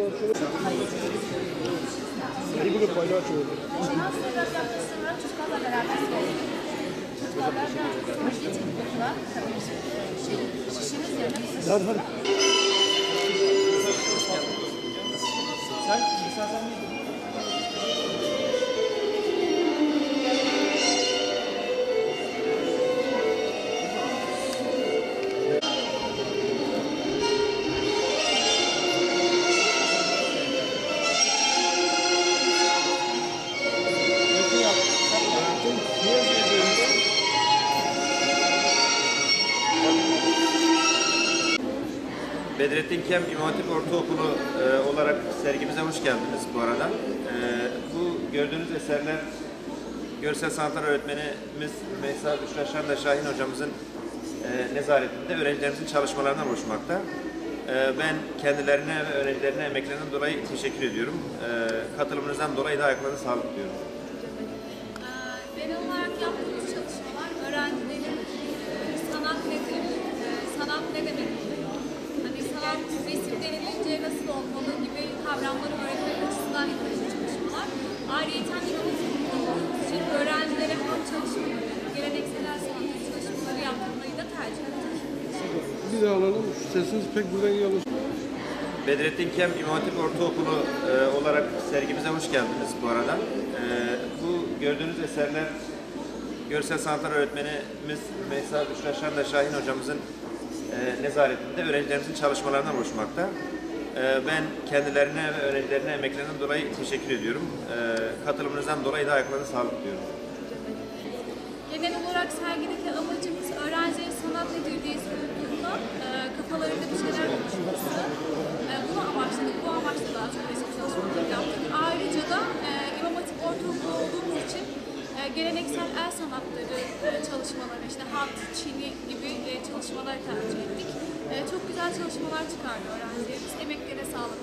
İyi bunu paylaşıyor. Ondan sonra yaklaşımlar çocuklarla beraber söyledik. Çocuklarla geçtiklerinde şişimiz yerine Hadi. Bedrettin Kem İmam Hatip Ortaokulu olarak sergimize hoş geldiniz bu arada. Bu gördüğünüz eserler görsel sanatlar öğretmenimiz Meysa Büşra Şanda Şahin hocamızın nezaretinde öğrencilerimizin çalışmalarından oluşmakta. Ben kendilerine ve öğrencilerine emeklerinden dolayı teşekkür ediyorum. Katılımınızdan dolayı da ayaklarına sağlık diliyorum. Genel olarak yaptığımız çalışmalar öğrencilerin sanat nedir, sanat ne demek, hani sanat resim denilince nasıl olmalı gibi kavramları öğretmek açısından yapılmış çalışmalar. Ayrıca için öğrencilere hem çalışmaları, geleneksel sanat çalışmaları yapmayı da tercih ediyoruz. Bir daha alalım. Sesiniz pek buradan iyi alır. Bedrettin Kem İmam Hatip Ortaokulu olarak sergimize hoş geldiniz bu arada. Bu gördüğünüz eserler görsel sanatlar öğretmenimiz Meysa Büşra Şanda Şahin hocamızın nezaretinde öğrencilerimizin çalışmalarından oluşmakta. Ben kendilerine ve öğrencilerine emeklerinden dolayı teşekkür ediyorum. Katılımınızdan dolayı da ayaklarına sağlık diliyorum. Genel olarak sergideki amacımız öğrencilerin sanat nedir diye sorulduğunda kafalarında bir şeyler oluşması. Bunu amaçladık. Bu amaçla daha çok resim çalışmaları yaptık. Ayrıca da İmam Hatip Ortaokulu olduğumuz için geleneksel el sanatları çalışmaları, işte hat, çini gibi çalışmalar tercih ettik. Çok güzel çalışmalar çıkardı öğrencilerimiz. Emeklerine sağlık.